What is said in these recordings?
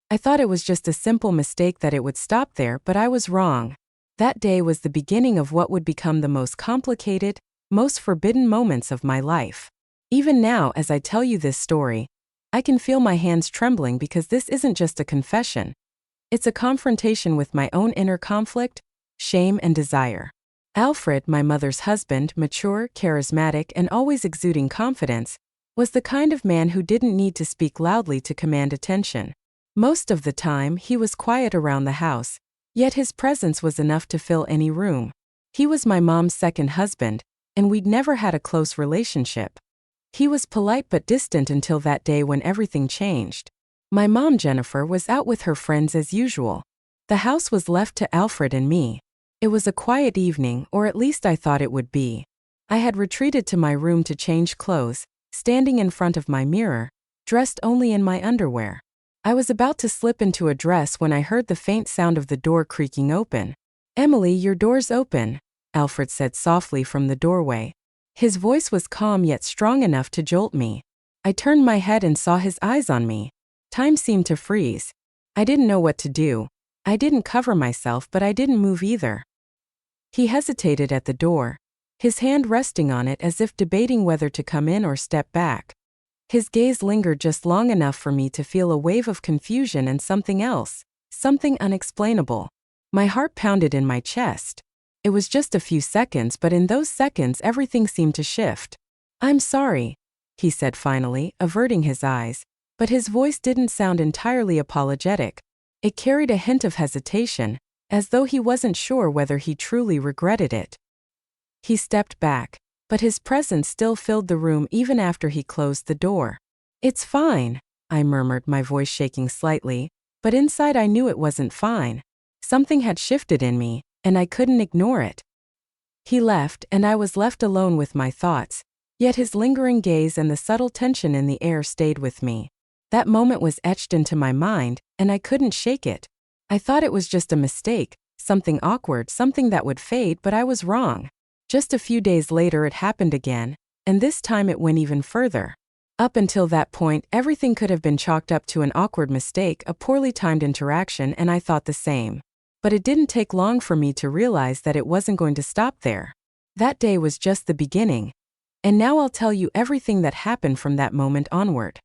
I thought it was just a simple mistake that it would stop there, but I was wrong. That day was the beginning of what would become the most complicated, most forbidden moments of my life. Even now, as I tell you this story, I can feel my hands trembling because this isn't just a confession. It's a confrontation with my own inner conflict, shame, and desire. Alfred, my mother's husband, mature, charismatic, and always exuding confidence, was the kind of man who didn't need to speak loudly to command attention. Most of the time, he was quiet around the house, yet his presence was enough to fill any room. He was my mom's second husband, and we'd never had a close relationship. He was polite but distant until that day when everything changed. My mom, Jennifer, was out with her friends as usual. The house was left to Alfred and me. It was a quiet evening, or at least I thought it would be. I had retreated to my room to change clothes, standing in front of my mirror, dressed only in my underwear. I was about to slip into a dress when I heard the faint sound of the door creaking open. "Emily, your door's open," Alfred said softly from the doorway. His voice was calm yet strong enough to jolt me. I turned my head and saw his eyes on me. Time seemed to freeze. I didn't know what to do. I didn't cover myself, but I didn't move either. He hesitated at the door, his hand resting on it as if debating whether to come in or step back. His gaze lingered just long enough for me to feel a wave of confusion and something else, something unexplainable. My heart pounded in my chest. It was just a few seconds, but in those seconds everything seemed to shift. "I'm sorry," he said finally, averting his eyes, but his voice didn't sound entirely apologetic. It carried a hint of hesitation, as though he wasn't sure whether he truly regretted it. He stepped back, but his presence still filled the room even after he closed the door. "It's fine," I murmured, my voice shaking slightly, but inside I knew it wasn't fine. Something had shifted in me, and I couldn't ignore it. He left, and I was left alone with my thoughts, yet his lingering gaze and the subtle tension in the air stayed with me. That moment was etched into my mind, and I couldn't shake it. I thought it was just a mistake, something awkward, something that would fade, but I was wrong. Just a few days later it happened again, and this time it went even further. Up until that point, everything could have been chalked up to an awkward mistake, a poorly timed interaction, and I thought the same. But it didn't take long for me to realize that it wasn't going to stop there. That day was just the beginning. And now I'll tell you everything that happened from that moment onward.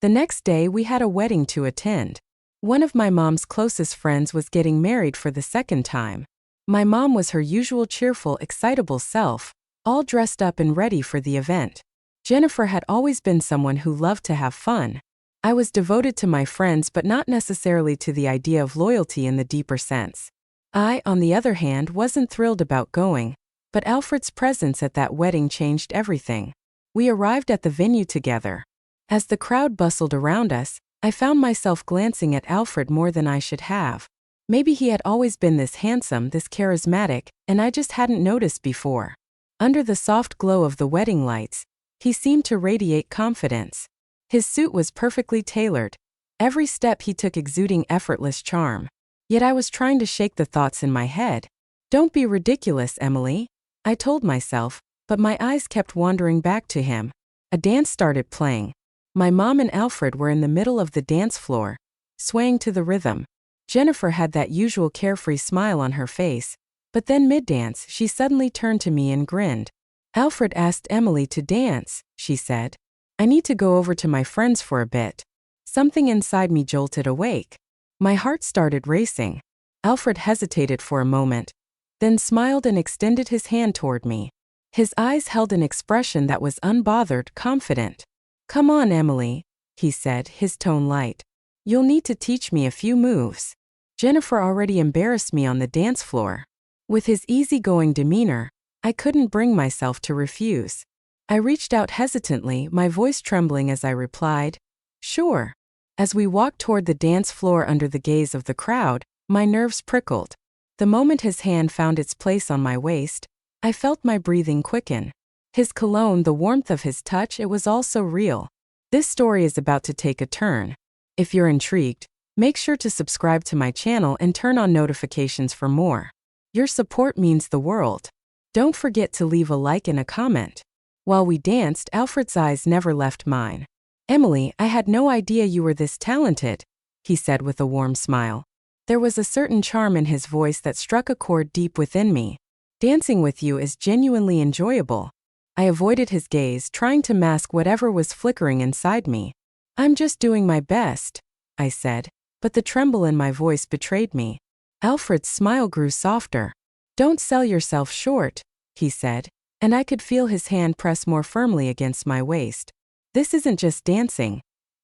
The next day we had a wedding to attend. One of my mom's closest friends was getting married for the second time. My mom was her usual cheerful, excitable self, all dressed up and ready for the event. Jennifer had always been someone who loved to have fun. I was devoted to my friends, but not necessarily to the idea of loyalty in the deeper sense. I, on the other hand, wasn't thrilled about going, but Alfred's presence at that wedding changed everything. We arrived at the venue together. As the crowd bustled around us, I found myself glancing at Alfred more than I should have. Maybe he had always been this handsome, this charismatic, and I just hadn't noticed before. Under the soft glow of the wedding lights, he seemed to radiate confidence. His suit was perfectly tailored, every step he took exuding effortless charm. Yet I was trying to shake the thoughts in my head. "Don't be ridiculous, Emily," I told myself, but my eyes kept wandering back to him. A dance started playing. My mom and Alfred were in the middle of the dance floor, swaying to the rhythm. Jennifer had that usual carefree smile on her face, but then mid-dance she suddenly turned to me and grinned. "Alfred asked Emily to dance," she said. "I need to go over to my friends for a bit." Something inside me jolted awake. My heart started racing. Alfred hesitated for a moment, then smiled and extended his hand toward me. His eyes held an expression that was unbothered, confident. "Come on, Emily," he said, his tone light. "You'll need to teach me a few moves." Jennifer already embarrassed me on the dance floor. With his easygoing demeanor, I couldn't bring myself to refuse. I reached out hesitantly, my voice trembling as I replied, "Sure." As we walked toward the dance floor under the gaze of the crowd, my nerves prickled. The moment his hand found its place on my waist, I felt my breathing quicken. His cologne, the warmth of his touch, it was all so real. This story is about to take a turn. If you're intrigued, make sure to subscribe to my channel and turn on notifications for more. Your support means the world. Don't forget to leave a like and a comment. While we danced, Alfred's eyes never left mine. "Emily, I had no idea you were this talented," he said with a warm smile. There was a certain charm in his voice that struck a chord deep within me. Dancing with you is genuinely enjoyable. I avoided his gaze, trying to mask whatever was flickering inside me. I'm just doing my best, I said, but the tremble in my voice betrayed me. Alfred's smile grew softer. Don't sell yourself short, he said, and I could feel his hand press more firmly against my waist. This isn't just dancing.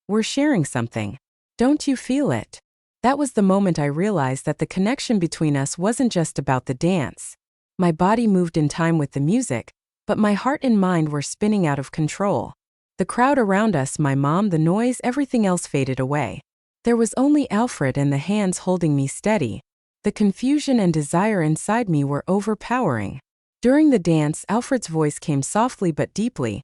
We're sharing something. Don't you feel it? That was the moment I realized that the connection between us wasn't just about the dance. My body moved in time with the music, but my heart and mind were spinning out of control. The crowd around us, my mom, the noise, everything else faded away. There was only Alfred and the hands holding me steady. The confusion and desire inside me were overpowering. During the dance, Alfred's voice came softly but deeply,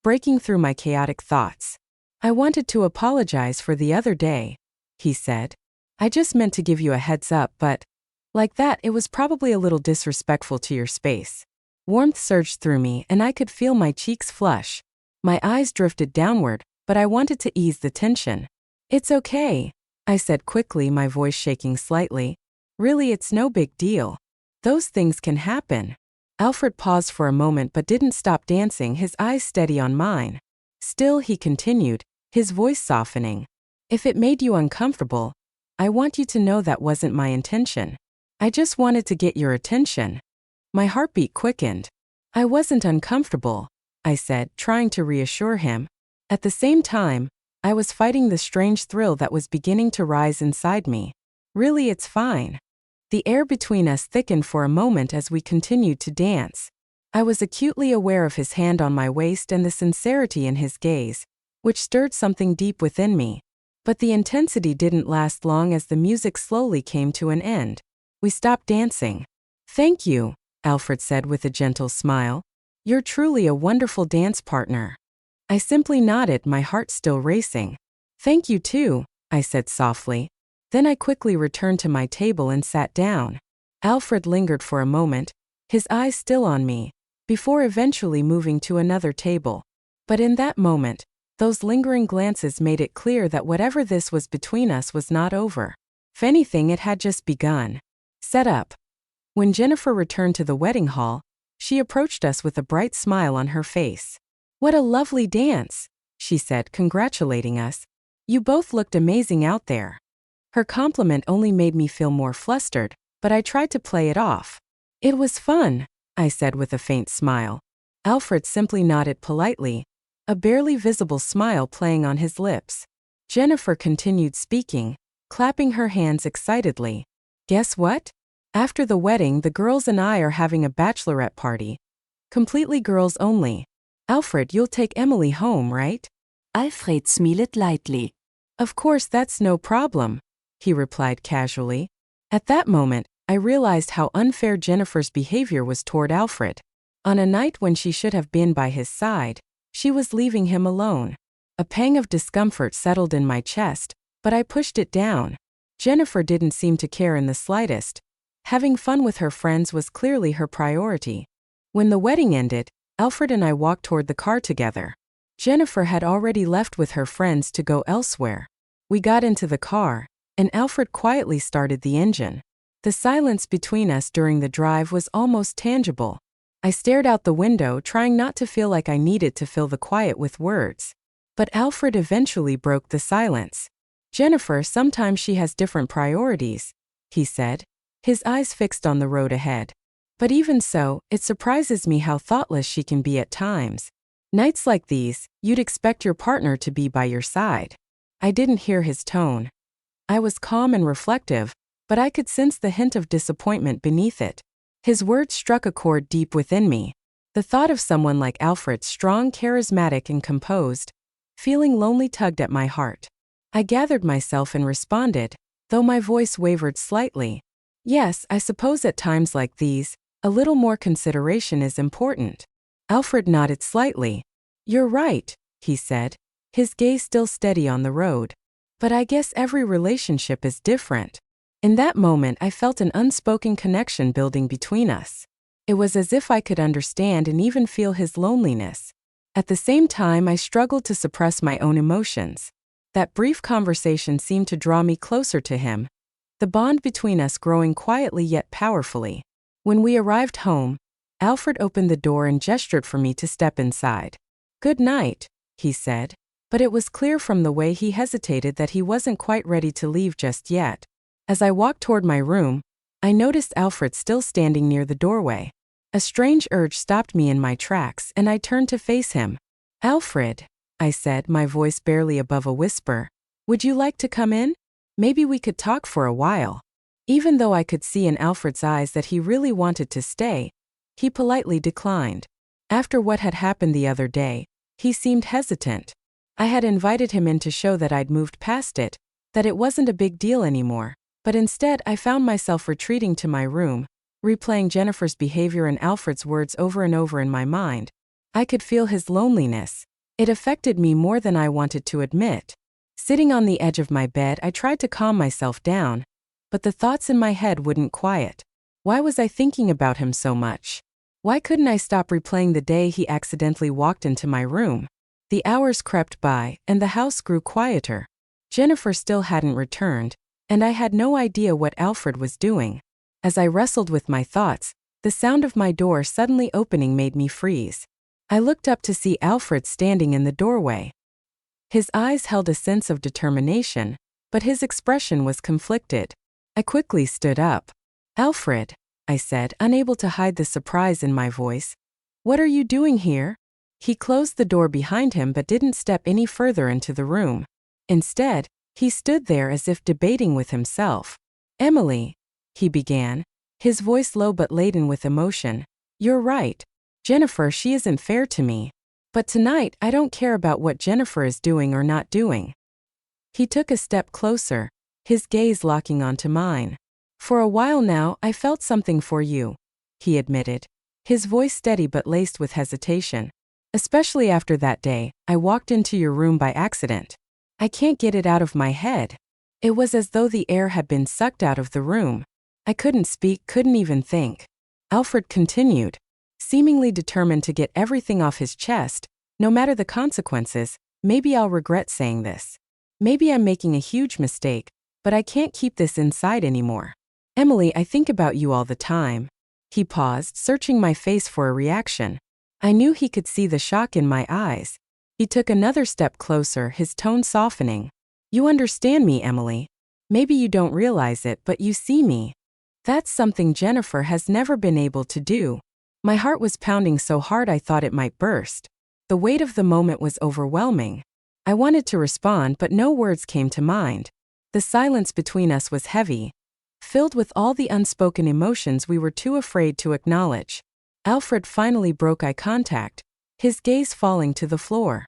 breaking through my chaotic thoughts. I wanted to apologize for the other day, he said. I just meant to give you a heads up, but like that, it was probably a little disrespectful to your space. Warmth surged through me and I could feel my cheeks flush. My eyes drifted downward, but I wanted to ease the tension. It's okay, I said quickly, my voice shaking slightly. Really, it's no big deal. Those things can happen. Alfred paused for a moment but didn't stop dancing, his eyes steady on mine. Still, he continued, his voice softening. If it made you uncomfortable, I want you to know that wasn't my intention. I just wanted to get your attention. My heartbeat quickened. I wasn't uncomfortable, I said, trying to reassure him. At the same time, I was fighting the strange thrill that was beginning to rise inside me. Really, it's fine. The air between us thickened for a moment as we continued to dance. I was acutely aware of his hand on my waist and the sincerity in his gaze, which stirred something deep within me. But the intensity didn't last long as the music slowly came to an end. We stopped dancing. Thank you, Alfred said with a gentle smile. You're truly a wonderful dance partner. I simply nodded, my heart still racing. Thank you too, I said softly. Then I quickly returned to my table and sat down. Alfred lingered for a moment, his eyes still on me, before eventually moving to another table. But in that moment, those lingering glances made it clear that whatever this was between us was not over. If anything, it had just begun. Set up. When Jennifer returned to the wedding hall, she approached us with a bright smile on her face. What a lovely dance, she said, congratulating us. You both looked amazing out there. Her compliment only made me feel more flustered, but I tried to play it off. It was fun, I said with a faint smile. Alfred simply nodded politely, a barely visible smile playing on his lips. Jennifer continued speaking, clapping her hands excitedly. Guess what? After the wedding, the girls and I are having a bachelorette party. Completely girls only. Alfred, you'll take Emily home, right? Alfred smiled lightly. Of course, that's no problem, he replied casually. At that moment, I realized how unfair Jennifer's behavior was toward Alfred. On a night when she should have been by his side, she was leaving him alone. A pang of discomfort settled in my chest, but I pushed it down. Jennifer didn't seem to care in the slightest. Having fun with her friends was clearly her priority. When the wedding ended, Alfred and I walked toward the car together. Jennifer had already left with her friends to go elsewhere. We got into the car, and Alfred quietly started the engine. The silence between us during the drive was almost tangible. I stared out the window, trying not to feel like I needed to fill the quiet with words. But Alfred eventually broke the silence. Jennifer, sometimes she has different priorities, he said, his eyes fixed on the road ahead. But even so, it surprises me how thoughtless she can be at times. Nights like these, you'd expect your partner to be by your side. I didn't hear his tone. I was calm and reflective, but I could sense the hint of disappointment beneath it. His words struck a chord deep within me. The thought of someone like Alfred, strong, charismatic, and composed, feeling lonely, tugged at my heart. I gathered myself and responded, though my voice wavered slightly. Yes, I suppose at times like these, a little more consideration is important. Alfred nodded slightly. You're right, he said, his gaze still steady on the road. But I guess every relationship is different. In that moment, I felt an unspoken connection building between us. It was as if I could understand and even feel his loneliness. At the same time, I struggled to suppress my own emotions. That brief conversation seemed to draw me closer to him, the bond between us growing quietly yet powerfully. When we arrived home, Alfred opened the door and gestured for me to step inside. "Good night," he said, but it was clear from the way he hesitated that he wasn't quite ready to leave just yet. As I walked toward my room, I noticed Alfred still standing near the doorway. A strange urge stopped me in my tracks, and I turned to face him. "Alfred," I said, my voice barely above a whisper, "would you like to come in? Maybe we could talk for a while." Even though I could see in Alfred's eyes that he really wanted to stay, he politely declined. After what had happened the other day, he seemed hesitant. I had invited him in to show that I'd moved past it, that it wasn't a big deal anymore, but instead I found myself retreating to my room, replaying Jennifer's behavior and Alfred's words over and over in my mind. I could feel his loneliness. It affected me more than I wanted to admit. Sitting on the edge of my bed, I tried to calm myself down, but the thoughts in my head wouldn't quiet. Why was I thinking about him so much? Why couldn't I stop replaying the day he accidentally walked into my room? The hours crept by, and the house grew quieter. Jennifer still hadn't returned, and I had no idea what Alfred was doing. As I wrestled with my thoughts, the sound of my door suddenly opening made me freeze. I looked up to see Alfred standing in the doorway. His eyes held a sense of determination, but his expression was conflicted. I quickly stood up. "Alfred," I said, unable to hide the surprise in my voice. "What are you doing here?" He closed the door behind him but didn't step any further into the room. Instead, he stood there as if debating with himself. "Emily," he began, his voice low but laden with emotion, "you're right. Jennifer, she isn't fair to me. But tonight, I don't care about what Jennifer is doing or not doing." He took a step closer, his gaze locking onto mine. "For a while now, I felt something for you," he admitted, his voice steady but laced with hesitation. "Especially after that day, I walked into your room by accident. I can't get it out of my head. It was as though the air had been sucked out of the room. I couldn't speak, couldn't even think." Alfred continued, seemingly determined to get everything off his chest, no matter the consequences. "Maybe I'll regret saying this. Maybe I'm making a huge mistake, but I can't keep this inside anymore. Emily, I think about you all the time." He paused, searching my face for a reaction. I knew he could see the shock in my eyes. He took another step closer, his tone softening. "You understand me, Emily. Maybe you don't realize it, but you see me. That's something Jennifer has never been able to do." My heart was pounding so hard I thought it might burst. The weight of the moment was overwhelming. I wanted to respond, but no words came to mind. The silence between us was heavy, filled with all the unspoken emotions we were too afraid to acknowledge. Alfred finally broke eye contact, his gaze falling to the floor.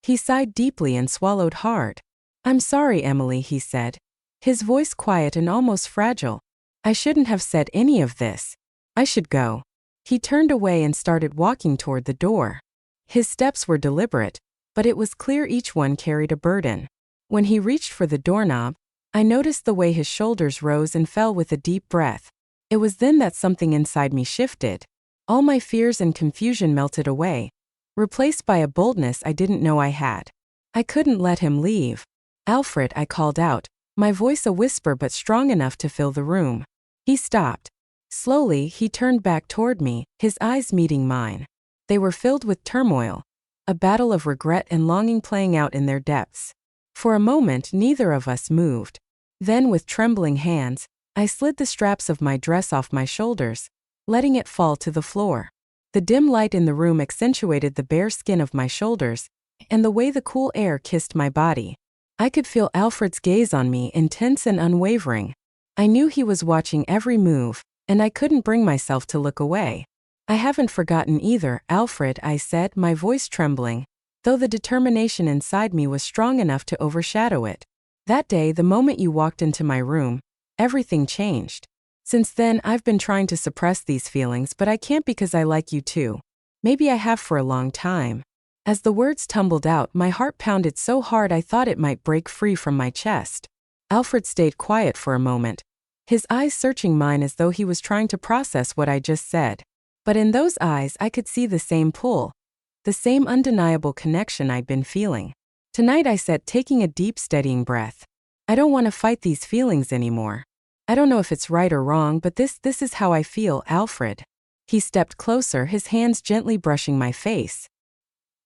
He sighed deeply and swallowed hard. "I'm sorry, Emily," he said, his voice quiet and almost fragile. "I shouldn't have said any of this. I should go." He turned away and started walking toward the door. His steps were deliberate, but it was clear each one carried a burden. When he reached for the doorknob, I noticed the way his shoulders rose and fell with a deep breath. It was then that something inside me shifted. All my fears and confusion melted away, replaced by a boldness I didn't know I had. I couldn't let him leave. "Alfred," I called out, my voice a whisper but strong enough to fill the room. He stopped. Slowly, he turned back toward me, his eyes meeting mine. They were filled with turmoil, a battle of regret and longing playing out in their depths. For a moment, neither of us moved. Then, with trembling hands, I slid the straps of my dress off my shoulders, letting it fall to the floor. The dim light in the room accentuated the bare skin of my shoulders, and the way the cool air kissed my body. I could feel Alfred's gaze on me, intense and unwavering. I knew he was watching every move, and I couldn't bring myself to look away. "I haven't forgotten either, Alfred," I said, my voice trembling, though the determination inside me was strong enough to overshadow it. "That day, the moment you walked into my room, everything changed. Since then, I've been trying to suppress these feelings, but I can't because I like you too. Maybe I have for a long time." As the words tumbled out, my heart pounded so hard I thought it might break free from my chest. Alfred stayed quiet for a moment, his eyes searching mine as though he was trying to process what I just said. But in those eyes I could see the same pull, the same undeniable connection I'd been feeling. Tonight, I said, taking a deep, steadying breath. I don't want to fight these feelings anymore. I don't know if it's right or wrong, but this is how I feel, Alfred. He stepped closer, his hands gently brushing my face.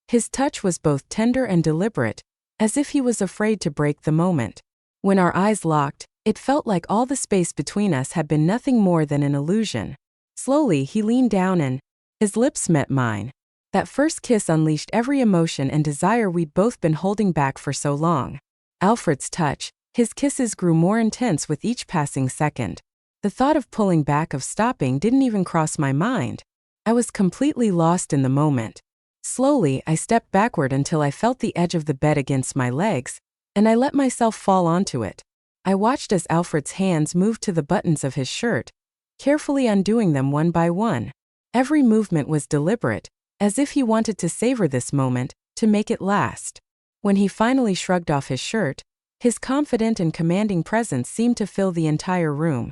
His touch was both tender and deliberate, as if he was afraid to break the moment. When our eyes locked, it felt like all the space between us had been nothing more than an illusion. Slowly, he leaned down and his lips met mine. That first kiss unleashed every emotion and desire we'd both been holding back for so long. Alfred's touch, his kisses grew more intense with each passing second. The thought of pulling back, of stopping, didn't even cross my mind. I was completely lost in the moment. Slowly, I stepped backward until I felt the edge of the bed against my legs, and I let myself fall onto it. I watched as Alfred's hands moved to the buttons of his shirt, carefully undoing them one by one. Every movement was deliberate, as if he wanted to savor this moment, to make it last. When he finally shrugged off his shirt, his confident and commanding presence seemed to fill the entire room.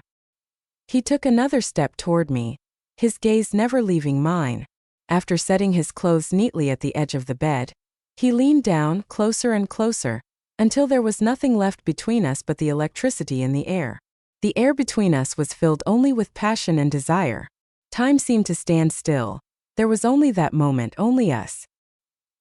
He took another step toward me, his gaze never leaving mine. After setting his clothes neatly at the edge of the bed, he leaned down, closer and closer, until there was nothing left between us but the electricity in the air. The air between us was filled only with passion and desire. Time seemed to stand still. There was only that moment, only us.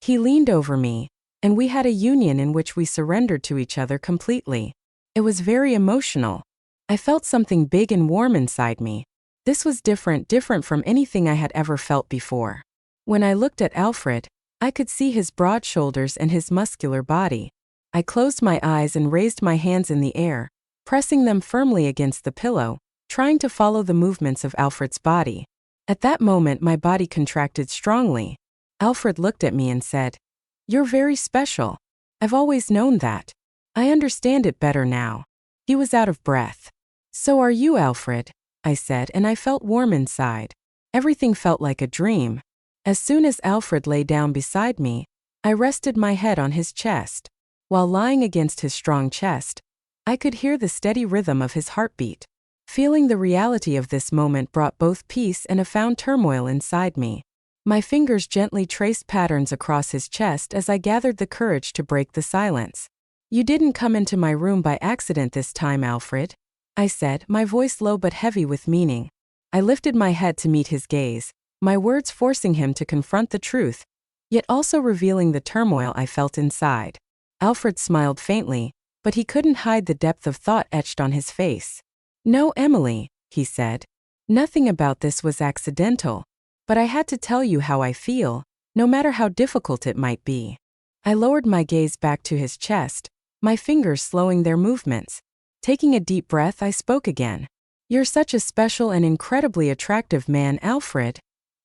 He leaned over me, and we had a union in which we surrendered to each other completely. It was very emotional. I felt something big and warm inside me. This was different from anything I had ever felt before. When I looked at Alfred, I could see his broad shoulders and his muscular body. I closed my eyes and raised my hands in the air, pressing them firmly against the pillow, trying to follow the movements of Alfred's body. At that moment, my body contracted strongly. Alfred looked at me and said, "You're very special. I've always known that. I understand it better now." He was out of breath. "So are you, Alfred," I said, and I felt warm inside. Everything felt like a dream. As soon as Alfred lay down beside me, I rested my head on his chest. While lying against his strong chest, I could hear the steady rhythm of his heartbeat. Feeling the reality of this moment brought both peace and a found turmoil inside me. My fingers gently traced patterns across his chest as I gathered the courage to break the silence. "You didn't come into my room by accident this time, Alfred," I said, my voice low but heavy with meaning. I lifted my head to meet his gaze, my words forcing him to confront the truth, yet also revealing the turmoil I felt inside. Alfred smiled faintly, but he couldn't hide the depth of thought etched on his face. "No, Emily," he said. "Nothing about this was accidental, but I had to tell you how I feel, no matter how difficult it might be." I lowered my gaze back to his chest, my fingers slowing their movements. Taking a deep breath, I spoke again. "You're such a special and incredibly attractive man, Alfred,"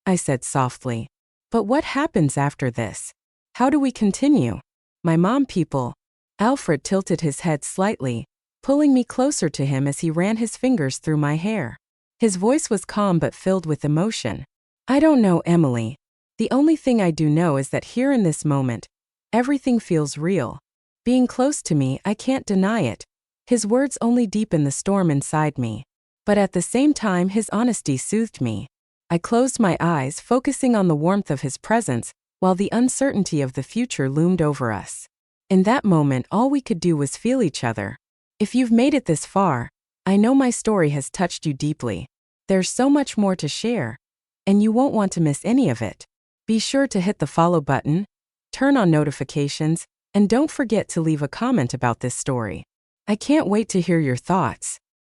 I said softly. "But what happens after this? How do we continue?" "My mom people." Alfred tilted his head slightly, pulling me closer to him as he ran his fingers through my hair. His voice was calm but filled with emotion. "I don't know, Emily. The only thing I do know is that here in this moment, everything feels real. Being close to me, I can't deny it." His words only deepened the storm inside me. But at the same time, his honesty soothed me. I closed my eyes, focusing on the warmth of his presence, while the uncertainty of the future loomed over us. In that moment, all we could do was feel each other. If you've made it this far, I know my story has touched you deeply. There's so much more to share, and you won't want to miss any of it. Be sure to hit the follow button, turn on notifications, and don't forget to leave a comment about this story. I can't wait to hear your thoughts.